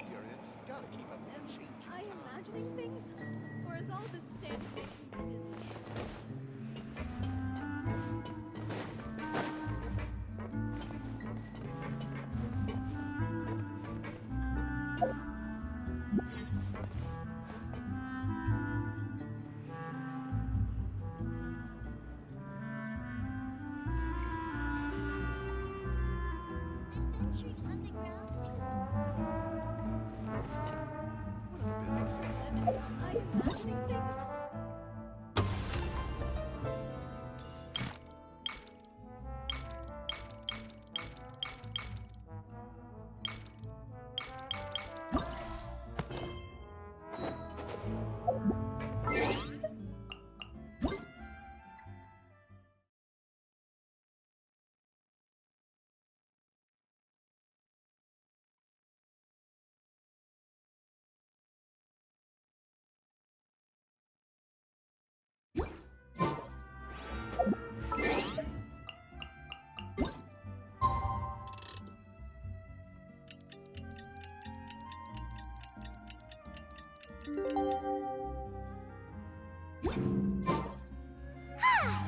business you're in. Gotta keep up and change. I imagining things? Or is all this stand making me dizzy? Adventuring underground. Whatever business you're in. I imagining things?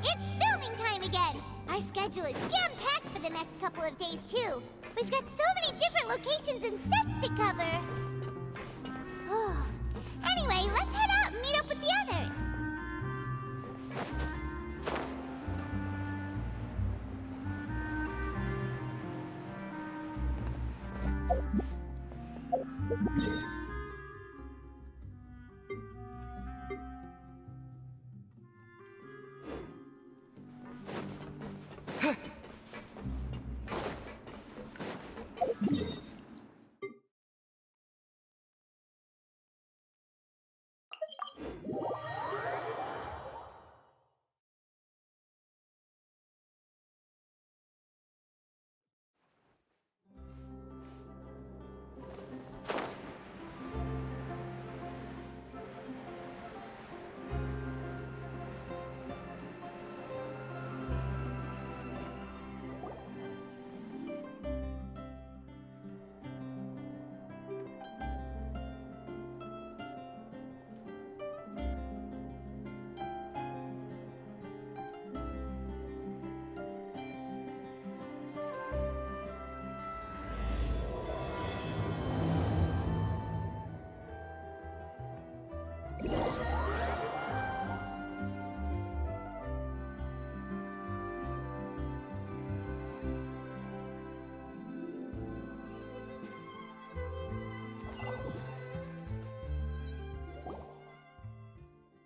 It's filming time again! Our schedule is jam-packed for the next couple of days, too. We've got so many different locations and sets to cover. Anyway, let's head out and meet up with the others.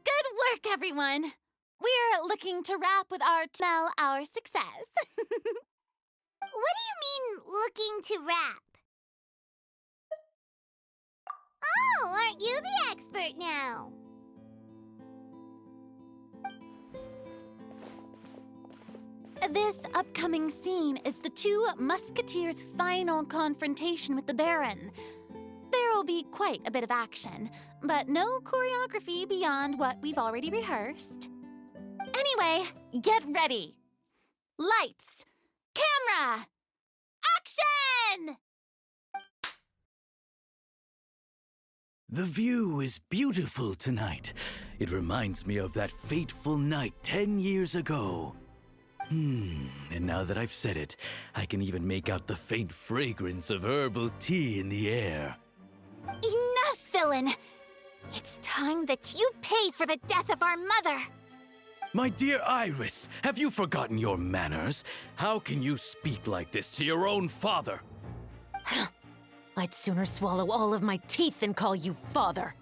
Good work, everyone. We're looking to wrap with our success. What do you mean, looking to rap? Oh, aren't you the expert now? This upcoming scene is the two musketeers' final confrontation with the Baron. There will be quite a bit of action, but no choreography beyond what we've already rehearsed. Anyway, get ready. Lights, camera, action! The view is beautiful tonight. It reminds me of that fateful night 10 years ago. And now that I've said it, I can even make out the faint fragrance of herbal tea in the air. Enough, villain! It's time that you pay for the death of our mother! My dear Iris, have you forgotten your manners? How can you speak like this to your own father? I'd sooner swallow all of my teeth than call you father.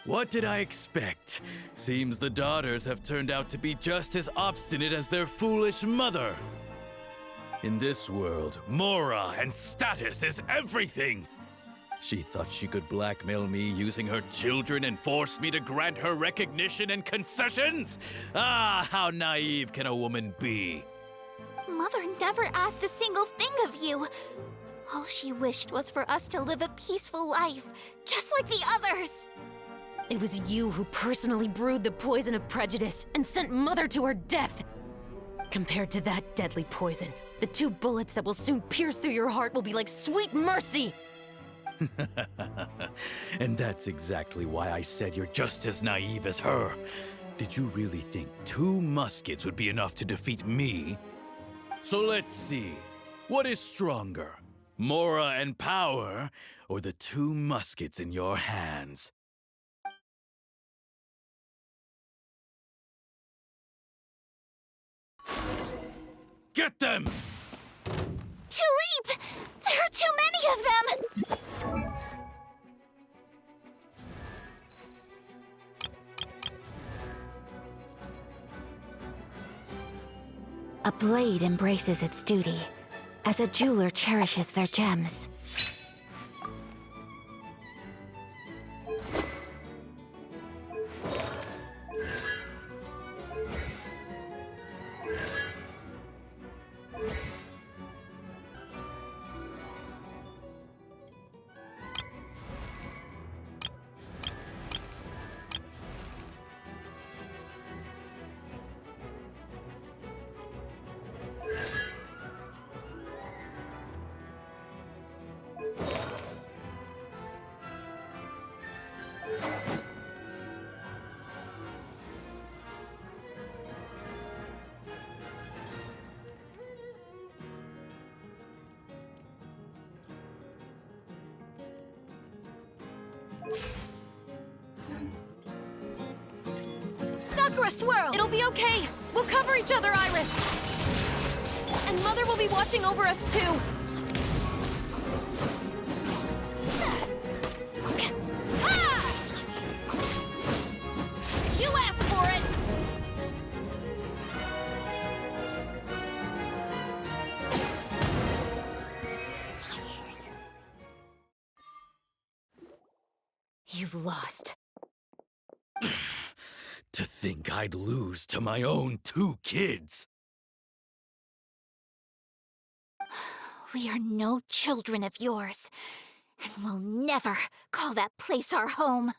What did I expect? Seems the daughters have turned out to be just as obstinate as their foolish mother. In this world, mora and status is everything. She thought she could blackmail me using her children and force me to grant her recognition and concessions? Ah, how naive can a woman be? Mother never asked a single thing of you. All she wished was for us to live a peaceful life, just like the others. It was you who personally brewed the poison of prejudice and sent Mother to her death. Compared to that deadly poison, the 2 bullets that will soon pierce through your heart will be like sweet mercy. And that's exactly why I said you're just as naive as her. Did you really think 2 muskets would be enough to defeat me? So let's see. What is stronger? Mora and power, or the 2 muskets in your hands? Get them! Tulip! There are too many of them! A blade embraces its duty, as a jeweler cherishes their gems. Sakura swirl! It'll be okay. We'll cover each other, Iris. And Mother will be watching over us, too. Ah! You asked for it! You've lost. To think I'd lose to my own 2 kids. We are no children of yours, and we'll never call that place our home.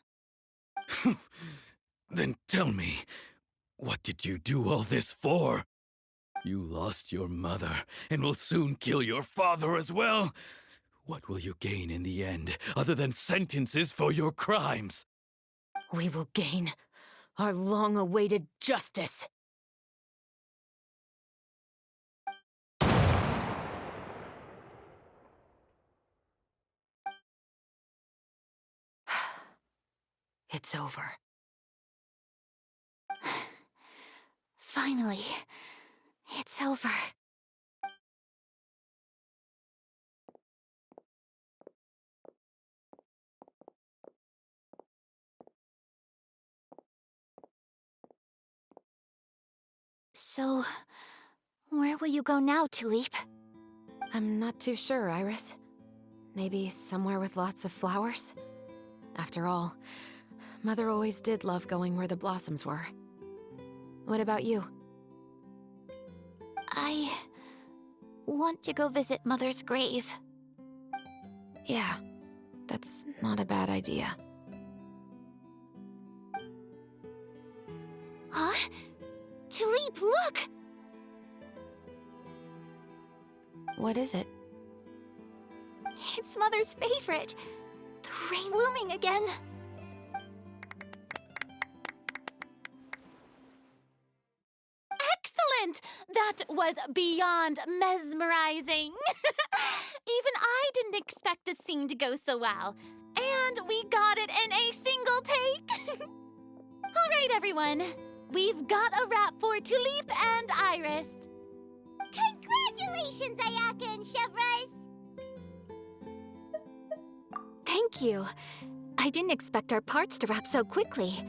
Then tell me, what did you do all this for? You lost your mother, and will soon kill your father as well. What will you gain in the end, other than sentences for your crimes? We will gain our long-awaited justice. It's over. Finally, it's over. So, where will you go now, Tulip? I'm not too sure, Iris. Maybe somewhere with lots of flowers? After all, Mother always did love going where the blossoms were. What about you? I want to go visit Mother's grave. Yeah, that's not a bad idea. Huh? Tulip, look! What is it? It's Mother's favorite. The rain blooming again. Excellent! That was beyond mesmerizing. Even I didn't expect the scene to go so well. And we got it in a single take. All right, everyone. We've got a wrap for Tulip and Iris. Congratulations, Ayaka and Chevrolet! Thank you. I didn't expect our parts to wrap so quickly.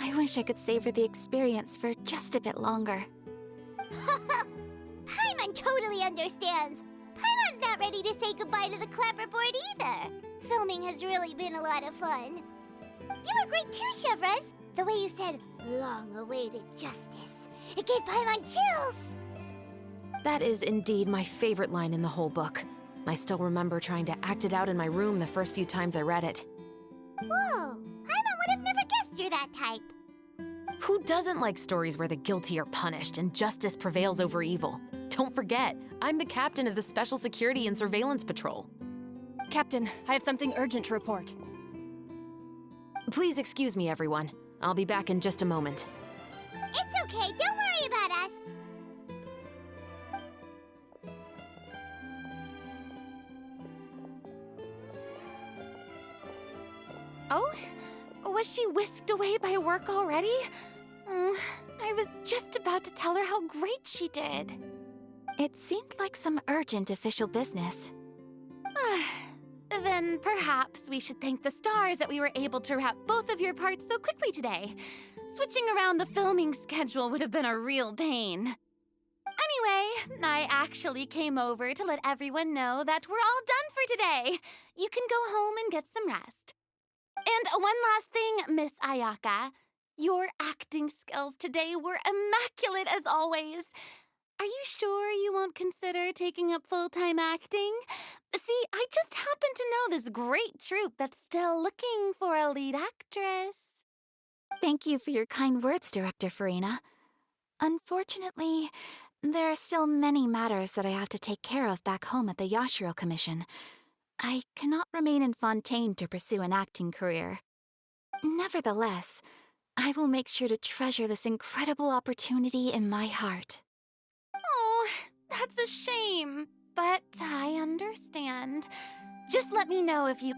I wish I could savor the experience for just a bit longer. Paimon totally understands. Paimon's not ready to say goodbye to the clapperboard either. Filming has really been a lot of fun. You were great too, Chevrolet. The way you said, long-awaited justice. It gave Paimon chills. That is indeed my favorite line in the whole book. I still remember trying to act it out in my room the first few times I read it. Whoa, Paimon would have never guessed you're that type. Who doesn't like stories where the guilty are punished and justice prevails over evil? Don't forget, I'm the captain of the Special Security and Surveillance Patrol. Captain, I have something urgent to report. Please excuse me, everyone. I'll be back in just a moment. It's okay, don't worry about us. Oh? Was she whisked away by work already? I was just about to tell her how great she did. It seemed like some urgent official business. Then perhaps we should thank the stars that we were able to wrap both of your parts so quickly today. Switching around the filming schedule would have been a real pain. Anyway, I actually came over to let everyone know that we're all done for today. You can go home and get some rest. And one last thing, Miss Ayaka. Your acting skills today were immaculate as always. Are you sure you won't consider taking up full-time acting? See, I just happen to know this great troupe that's still looking for a lead actress. Thank you for your kind words, Director Farina. Unfortunately, there are still many matters that I have to take care of back home at the Yashiro Commission. I cannot remain in Fontaine to pursue an acting career. Nevertheless, I will make sure to treasure this incredible opportunity in my heart. Oh, that's a shame, but I understand. Just let me know if you...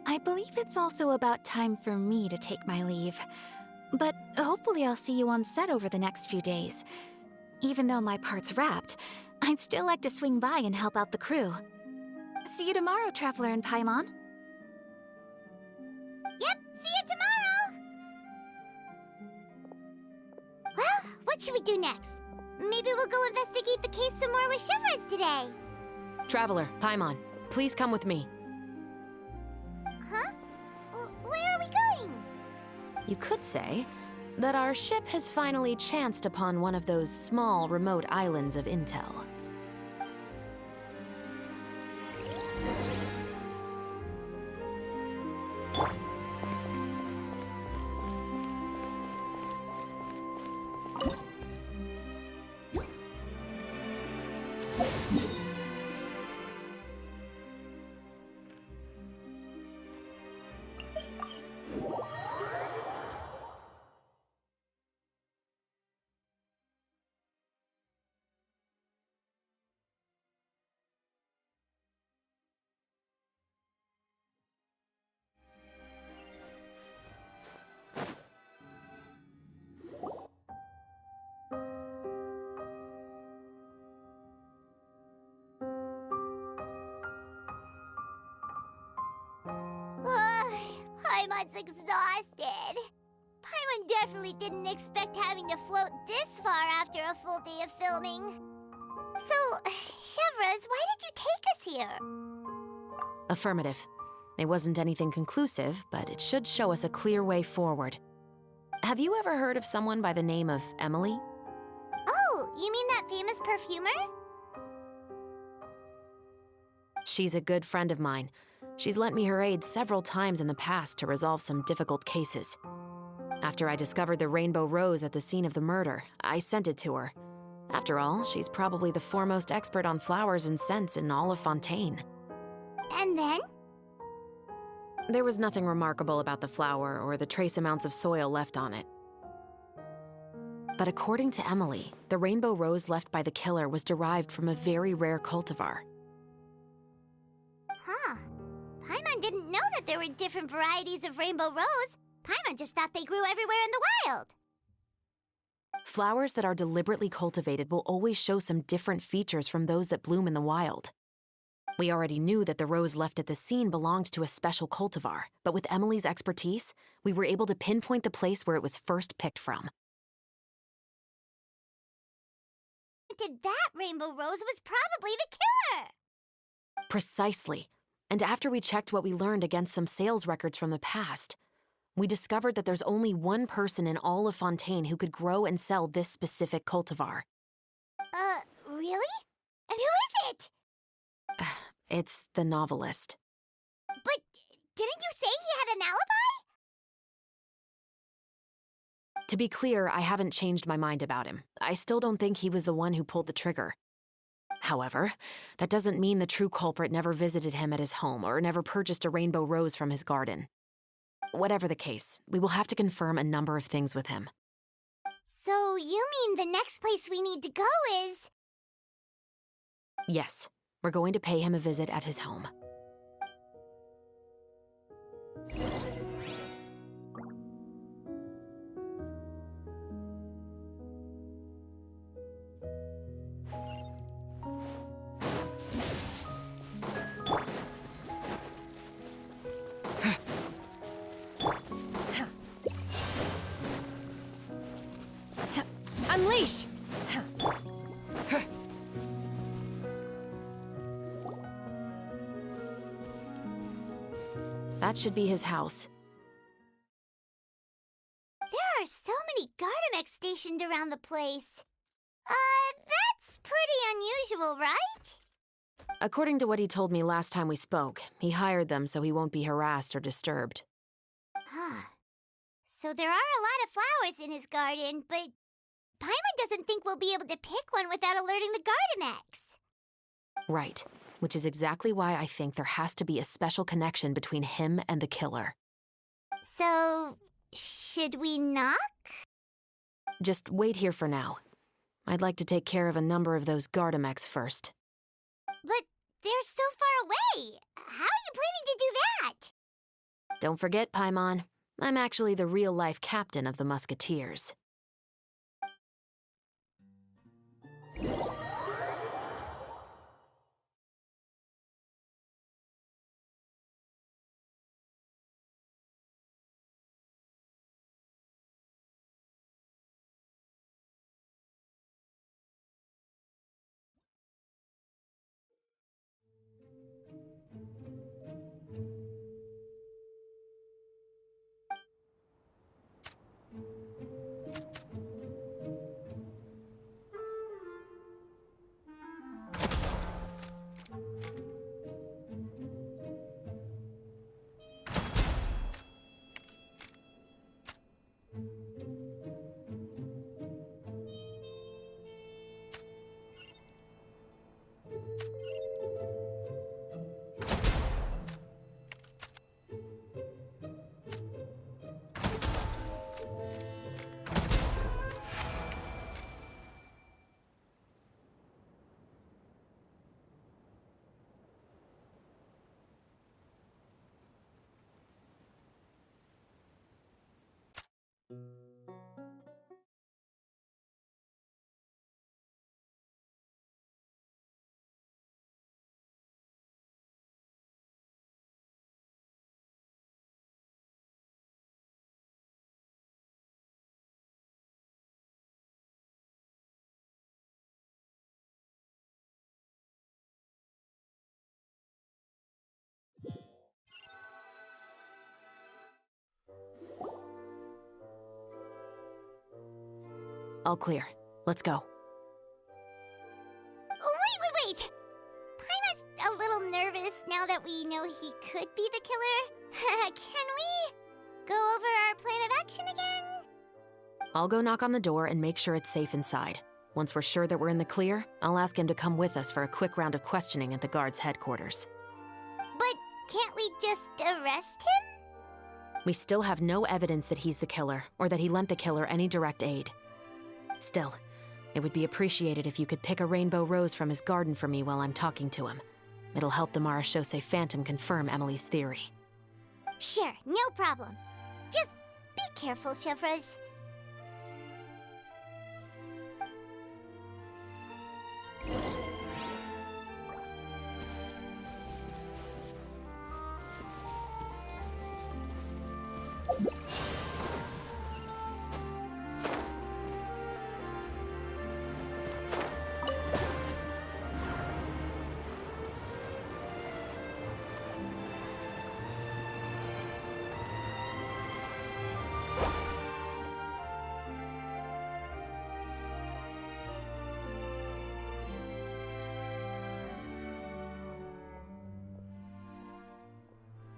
I believe it's also about time for me to take my leave. But hopefully I'll see you on set over the next few days. Even though my part's wrapped, I'd still like to swing by and help out the crew. See you tomorrow, Traveler and Paimon. Yep, see you tomorrow! Well, what should we do next? Maybe we'll go investigate the case some more with Chevres today. Traveler, Paimon, please come with me. Huh? Where are we going? You could say that our ship has finally chanced upon one of those small, remote islands of intel. Paimon's exhausted. Paimon definitely didn't expect having to float this far after a full day of filming. So, Chevres, why did you take us here? Affirmative. It wasn't anything conclusive, but it should show us a clear way forward. Have you ever heard of someone by the name of Emily? Oh, you mean that famous perfumer? She's a good friend of mine. She's lent me her aid several times in the past to resolve some difficult cases. After I discovered the rainbow rose at the scene of the murder, I sent it to her. After all, she's probably the foremost expert on flowers and scents in all of Fontaine. And then? There was nothing remarkable about the flower or the trace amounts of soil left on it. But according to Emily, the rainbow rose left by the killer was derived from a very rare cultivar. Huh. Paimon didn't know that there were different varieties of rainbow rose. Paimon just thought they grew everywhere in the wild. Flowers that are deliberately cultivated will always show some different features from those that bloom in the wild. We already knew that the rose left at the scene belonged to a special cultivar, but with Emily's expertise, we were able to pinpoint the place where it was first picked from. That rainbow rose was probably the killer! Precisely. And after we checked what we learned against some sales records from the past, we discovered that there's only one person in all of Fontaine who could grow and sell this specific cultivar. Really? And who is it? It's the novelist. But didn't you say he had an alibi? To be clear, I haven't changed my mind about him. I still don't think he was the one who pulled the trigger. However, that doesn't mean the true culprit never visited him at his home or never purchased a rainbow rose from his garden. Whatever the case, we will have to confirm a number of things with him. So you mean the next place we need to go is... Yes, we're going to pay him a visit at his home. Unleash! That should be his house. There are so many Gardamex stationed around the place. That's pretty unusual, right? According to what he told me last time we spoke, he hired them so he won't be harassed or disturbed. Huh. So there are a lot of flowers in his garden, but Paimon doesn't think we'll be able to pick one without alerting the Gardamex. Right, which is exactly why I think there has to be a special connection between him and the killer. So, should we knock? Just wait here for now. I'd like to take care of a number of those Gardamex first. But they're so far away. How are you planning to do that? Don't forget, Paimon, I'm actually the real-life captain of the Musketeers. All clear. Let's go. Wait! Paimon's a little nervous now that we know he could be the killer. Can we go over our plan of action again? I'll go knock on the door and make sure it's safe inside. Once we're sure that we're in the clear, I'll ask him to come with us for a quick round of questioning at the guard's headquarters. But can't we just arrest him? We still have no evidence that he's the killer, or that he lent the killer any direct aid. Still, it would be appreciated if you could pick a rainbow rose from his garden for me while I'm talking to him. It'll help the Marachose Phantom confirm Emily's theory. Sure, no problem. Just be careful, Chevres.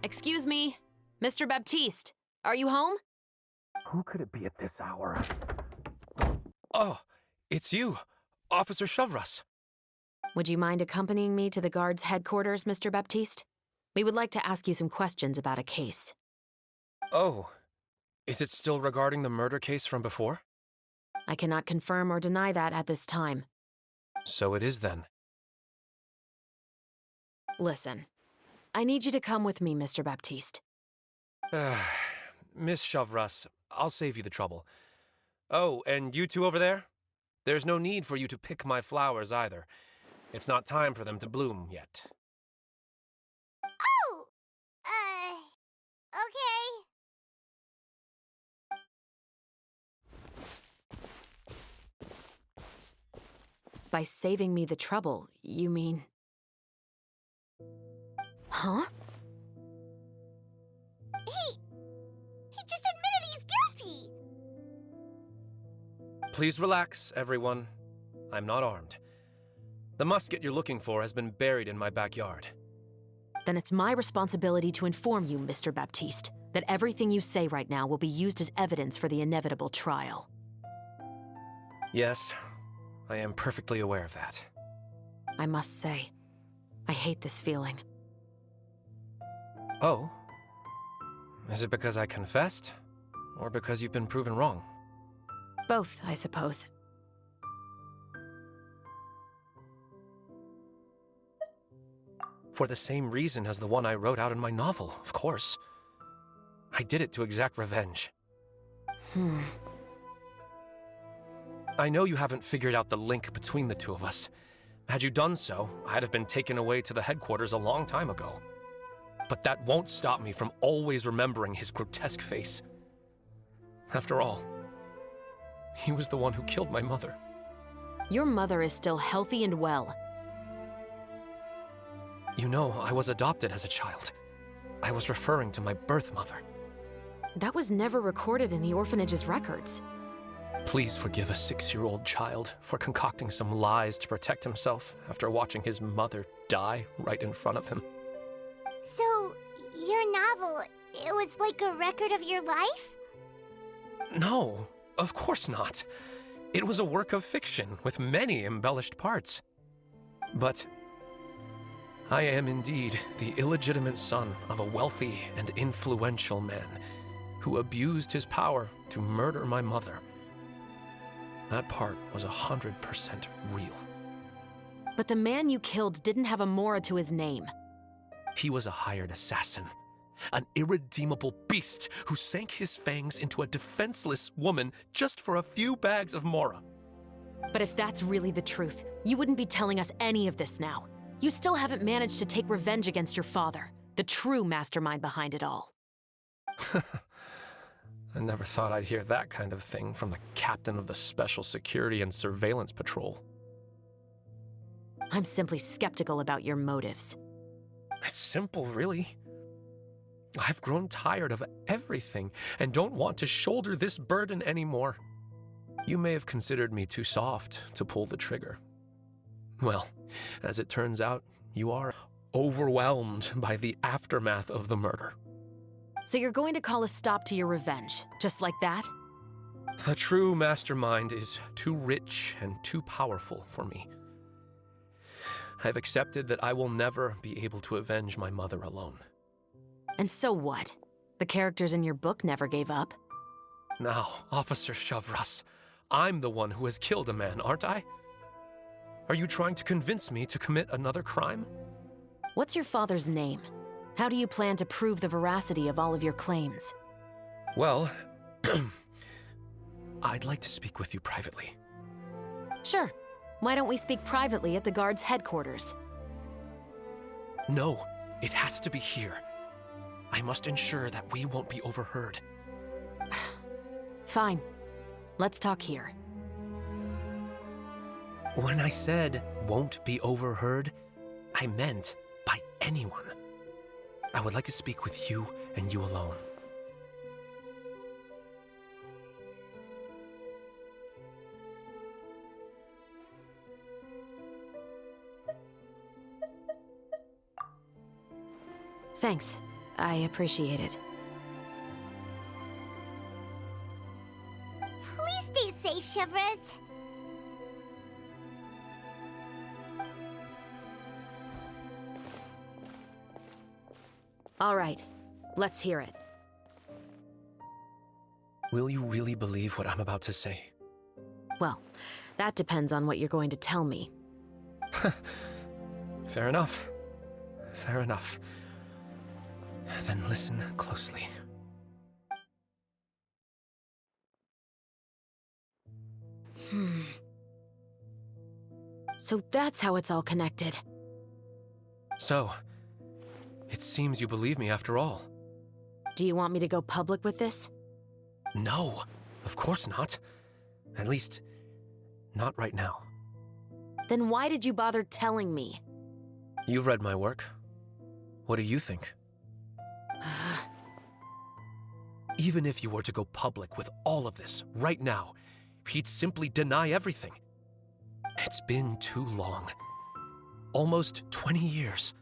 Excuse me, Mr. Baptiste, are you home? Who could it be at this hour? Oh, it's you, Officer Chevres. Would you mind accompanying me to the guard's headquarters, Mr. Baptiste? We would like to ask you some questions about a case. Oh, is it still regarding the murder case from before? I cannot confirm or deny that at this time. So it is then. Listen, I need you to come with me, Mr. Baptiste. Miss Chavras, I'll save you the trouble. Oh, and you two over there? There's no need for you to pick my flowers either. It's not time for them to bloom yet. Oh! Okay. By saving me the trouble, you mean... Huh? He just admitted he's guilty! Please relax, everyone. I'm not armed. The musket you're looking for has been buried in my backyard. Then it's my responsibility to inform you, Mr. Baptiste, that everything you say right now will be used as evidence for the inevitable trial. Yes, I am perfectly aware of that. I must say, I hate this feeling. Oh? Is it because I confessed? Or because you've been proven wrong? Both, I suppose. For the same reason as the one I wrote out in my novel, of course. I did it to exact revenge. I know you haven't figured out the link between the two of us. Had you done so, I'd have been taken away to the headquarters a long time ago. But that won't stop me from always remembering his grotesque face. After all, he was the one who killed my mother. Your mother is still healthy and well. You know, I was adopted as a child. I was referring to my birth mother. That was never recorded in the orphanage's records. Please forgive a 6-year-old child for concocting some lies to protect himself after watching his mother die right in front of him. So, your novel, it was like a record of your life? No, of course not. It was a work of fiction with many embellished parts. But I am indeed the illegitimate son of a wealthy and influential man who abused his power to murder my mother. That part was 100% real. But the man you killed didn't have a Mora to his name. He was a hired assassin, an irredeemable beast who sank his fangs into a defenseless woman just for a few bags of Mora. But if that's really the truth, you wouldn't be telling us any of this now. You still haven't managed to take revenge against your father, the true mastermind behind it all. I never thought I'd hear that kind of thing from the captain of the Special Security and Surveillance Patrol. I'm simply skeptical about your motives. It's simple, really. I've grown tired of everything and don't want to shoulder this burden anymore. You may have considered me too soft to pull the trigger. Well, as it turns out, you are overwhelmed by the aftermath of the murder. So you're going to call a stop to your revenge, just like that? The true mastermind is too rich and too powerful for me. I've accepted that I will never be able to avenge my mother alone. And so what? The characters in your book never gave up. Now, Officer Chavras, I'm the one who has killed a man, aren't I? Are you trying to convince me to commit another crime? What's your father's name? How do you plan to prove the veracity of all of your claims? Well, I'd like to speak with you privately. Sure. Why don't we speak privately at the guard's headquarters? No, it has to be here. I must ensure that we won't be overheard. Fine. Let's talk here. When I said won't be overheard, I meant by anyone. I would like to speak with you and you alone. Thanks. I appreciate it. Please stay safe, Chevres. All right, let's hear it. Will you really believe what I'm about to say? Well, that depends on what you're going to tell me. Fair enough. Fair enough. Then listen closely. So that's how it's all connected. So, it seems you believe me after all. Do you want me to go public with this? No, of course not. At least, not right now. Then why did you bother telling me? You've read my work. What do you think? Even if you were to go public with all of this right now, he'd simply deny everything. It's been too long. Almost 20 years.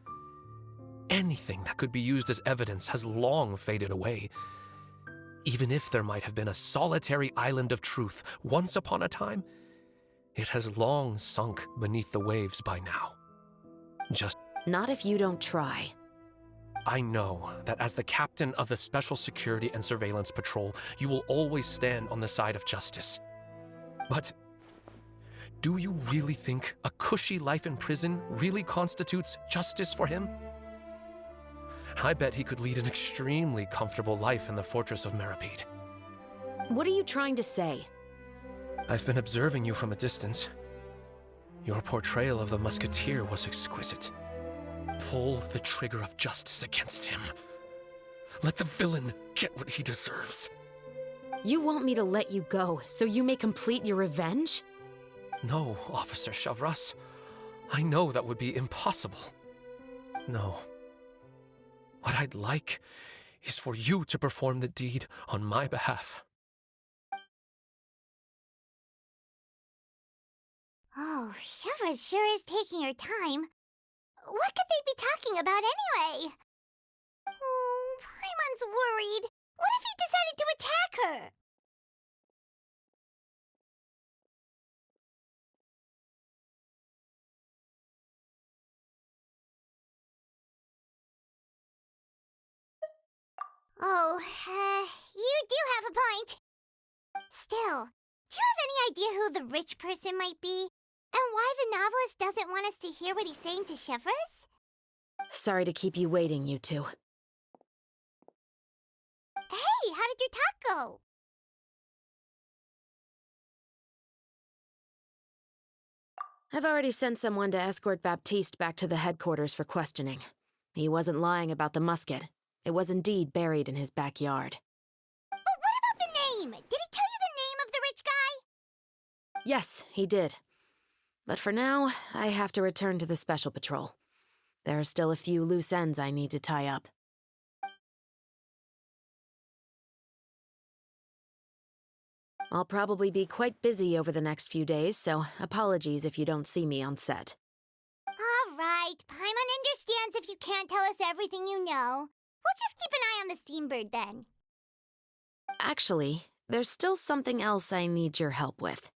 Anything that could be used as evidence has long faded away. Even if there might have been a solitary island of truth once upon a time, it has long sunk beneath the waves by now. Just... Not if you don't try. I know that as the captain of the Special Security and Surveillance Patrol, you will always stand on the side of justice. But do you really think a cushy life in prison really constitutes justice for him? I bet he could lead an extremely comfortable life in the fortress of Meripede. What are you trying to say? I've been observing you from a distance. Your portrayal of the musketeer was exquisite. Pull the trigger of justice against him. Let the villain get what he deserves. You want me to let you go so you may complete your revenge? No, Officer Chavras. I know that would be impossible. No. What I'd like is for you to perform the deed on my behalf. Oh, Shiva sure is taking her time. What could they be talking about anyway? Oh, Paimon's worried. What if he decided to attack her? Oh, you do have a point. Still, do you have any idea who the rich person might be? And why the novelist doesn't want us to hear what he's saying to Chevres? Sorry to keep you waiting, you two. Hey, how did your talk go? I've already sent someone to escort Baptiste back to the headquarters for questioning. He wasn't lying about the musket. It was indeed buried in his backyard. But what about the name? Did he tell you the name of the rich guy? Yes, he did. But for now, I have to return to the Special Patrol. There are still a few loose ends I need to tie up. I'll probably be quite busy over the next few days, so apologies if you don't see me on set. All right, Paimon understands if you can't tell us everything you know. We'll just keep an eye on the Steambird then. Actually, there's still something else I need your help with.